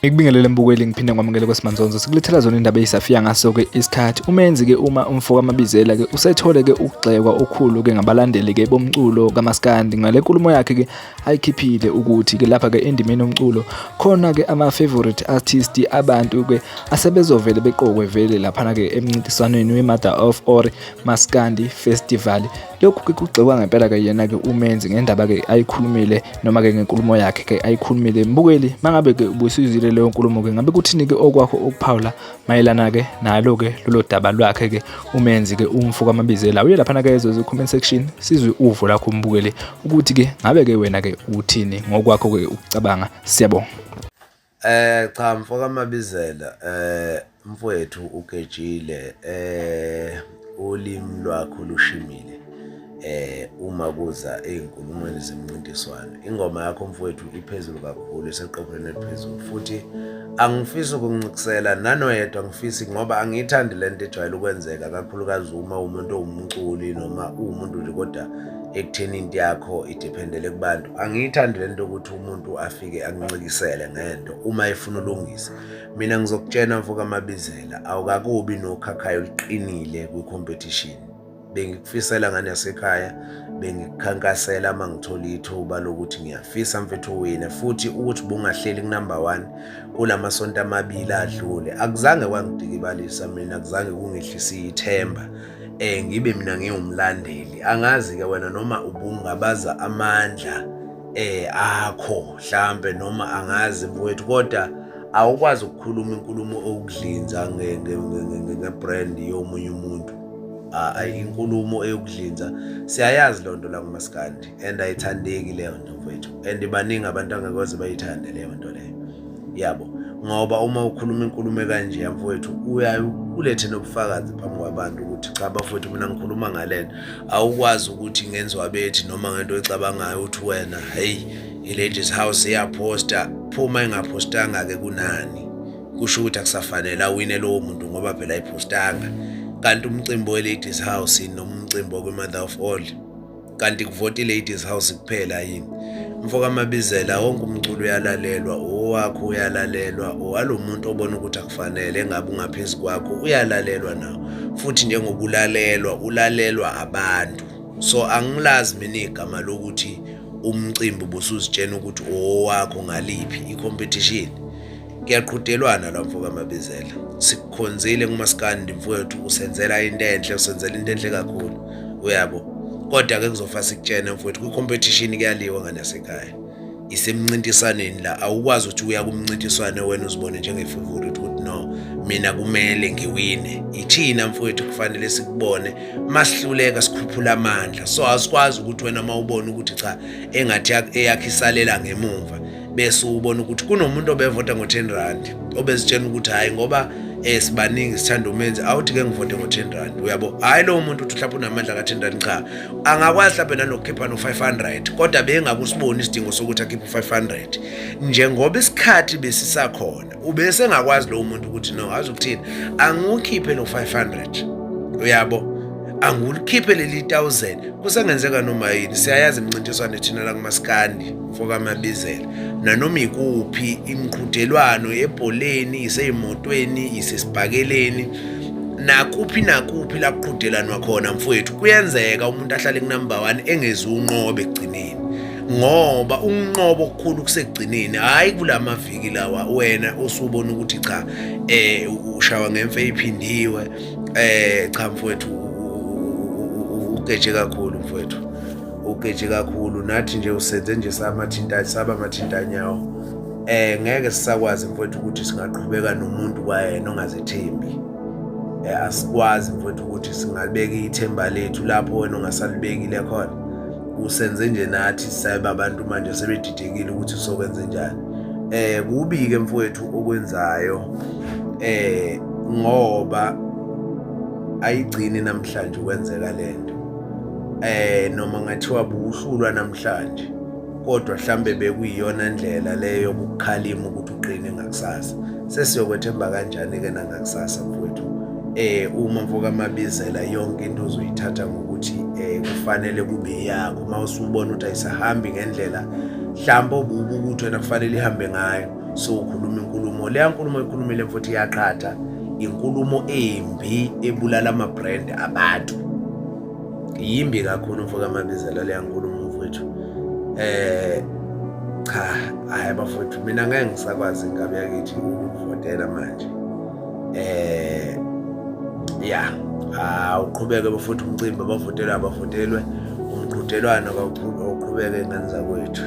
Ngikubingelele mbukeli ngiphinde ngamukele kwesimanzonzo sikulethela zona indaba eyisafika ngaso ke isikhathi umenzi ke uma umfoka amabizela ke usethole ke ukugxekwa okukhulu ke ngabalandeli ke bomculo kaMaskandi ngale nkulumo yakhe ke ayikhiphile ukuthi ke lapha ke endimeni yomculo khona ke ama favorite artist abantu ke asebezovele beqokwe vele lapha ke emncintiswaneni weMother of All Maskandi Festival. Lokhu ke kugxekwa ngempela ke yena ke umenzi ngendaba ke ayikhulumile noma ke ngenkulumo yakhe ke ayikhulumile mbukeli mangabe ke ubusizile leyo nkulumo ke ngabe kuthini ke okwakho okuphawula mayelana ke nalo ke lolo daba lwakhe ke umenzi ke umfoka amabizela uye lapha ke ezo comment section sizwe uvo lakho umbukeli ukuthi ke ngabe ke wena ke uthini ngokwakho ke ukucabanga siyabonga. Cha mfoka amabizela mfowethu ugejile ulimi lwakho lushimile uma kuza ey'nkulumweni zemncintiswano. Ingoma yakho mfowethu iphezulu kakhulu iseqophelweni eliphezulu futhi angifisi ukuncikisela nanoyedwa ngifisi ngoba angiyithandi lento ejwayele ukwenzeka kakhulukazi uma umuntu owumculi noma uwumuntu nje kodwa ekutheni into yakho idependele kubantu. Angiyithandi lento ukuthi umuntu afike akuncikisele ngento uma efuna ulungisa. Mina ngizokutshena mfoka amabizela awukakubi nokhakhayo liqinile kwi-competition. Bengikufisela ngane yasekhaya bengikhankasela ama ngithola ithuba lokuthi ngiyafisa mfethu uwine futhi ukuthi bungahleli ku-number 1 kulamasonto amabili adlule akuzange kwangidikibalisa mina akuzange kungehlisa ithemba ngibe mina ngiwumlandeli. Angazi ke wena noma ubungabaza amandla akho mhlambe noma angazi mfowethu kodwa awukwazi ukukhuluma inkulumo okudlinza ngebrand yomunye umuntu. Inkulumo eyokudlinza siyayazi lonto la kuMaskandi and ayithandeki leyo nto mfowethu and baningi abantu angakwazi bayithande leyo nto leyo yabo ngoba uma ukhuluma inkulumo kanje mfowethu ulethe nobufakazi phambi kwabantu ukuthi cha bafowethu mina ngikhuluma ngalento awukwazi ukuthi ngenziwa bethi noma ngento ecabangayo uthi wena hey i-Ladies House iyaposta phuma engapostanga ke kunani kusho ukuthi akusafanele awine lowo muntu ngoba phela ayipostanga. Kanti umcimbi we-Ladies House noma umcimbi we-Mother of All kanti kuvota i-Ladies House kuphela yini mfoka amabizela wonke umculo uyalalelwa owakho uyalalelwa owalo muntu obona ukuthi akufanele engabe ungaphezulu kwakho uyalalelwa nawo futhi njengoba ulalelwa abantu. So angilazi mina igama lokuthi umcimbi busuzitshena ukuthi owakho ngaliphi i-competition. Kuyaqhudelwana la mfoka amabizela sikukhonzile kuMaskandi mfowethu usenzela into enhle usenzela into enhle kakhulu uyabo kodwa ke kuzofa sikutshene mfowethu kwi-competition kuyaliwa ngane yasekhaya isemncintisaneni la awukwazi ukuthi uya kumncintiswano wena uzibone njenge-favorite ukuthi no mina kumele ngiwine. Ithina mfowethu kufanele sikubone masihluleka sikhuphula amandla. So asikwazi ukuthi wena mawubona ukuthi cha engathi eyakhe isalela ngemumva bese ubona ukuthi kunomuntu obevota ngo-R10 obezitshena ukuthi hayi ngoba sibaningi sithanda umenzi awuthi ke ngivote ngo-R10 uyabo hayi lowo muntu uthi mhlawumbe unamandla ka-R10 cha angakwazi mhlawumbe nanokukhipha no-500 kodwa bengakusiboni isidingo sokuthi akhiphe u-500 njengoba isikhathi besisakhona ubese engakwazi lowo muntu ukuthi no azokuthini angiwukhiphe lo-500 uyabo angulikhiphe leli 1000 kusengenzeka noma yini. Siyayazi imncintiswano thina la kuMaskandi mfoka amabizela nanoma ikuphi imqhudelwano ebholeni iseyimotweni isesibhakeleni nakuphi la kuqhudelanwa khona mfowethu kuyenzeka umuntu ahlale ku-number 1 engezunqobe ekugcineni ngoba unqobo okukhulu kusekugcineni hayi kulamaviki lawa wena osubona ukuthi cha ushawa ngemfe iphindiwe cha mfowethu ugeje kakhulu mfowethu ugeje kakhulu nathi nje usenze nje saba mathinta nyawo ngeke sisakwazi mfowethu ukuthi singaqhubeka nomuntu kwayena ongazethembi. Asikwazi mfowethu ukuthi singabeka ithemba lethu lapho wena ongasalibekile khona usenze nje nathi sabe abantu manje sebedidekile ukuthi sokwenze njani. Kubi-ke mfowethu okwenzayo ngoba ayigcini namhlanje kwenzeka lento noma ngathiwa buhlulwa namhlanje kodwa mhlambe bekuyiyona ndlela leyo yokukhalima ukuthi uqine ngakusasa. Sesiyokwethemba kanjani-ke nangakusasa mfowethu? Uma mfoka Mabizela yonke into uzoyithatha ngokuthi kufanele kube yakho, uma usubona ukuthi ayisahambi ngendlela mhlawumbe obubi ukuthi wena kufanele ihambe ngayo, so ukhuluma inkulumo leya nkulumo ekhulumile mfowethu iyaqhatha, inkulumo embi ebulala ama-brand abantu. Yimbi kakhulu mfoka Mabizela leya nkulumo mfowethu. Cha, hayi bafowethu, mina ngeke ngisakwazi ingabe yakithi ukuvotela manje. Ya, uqhubeke bafowethu umcimbi, abavotelwe abavotelwe, umqhudelwano kawuqhubeke ngani zakwethu.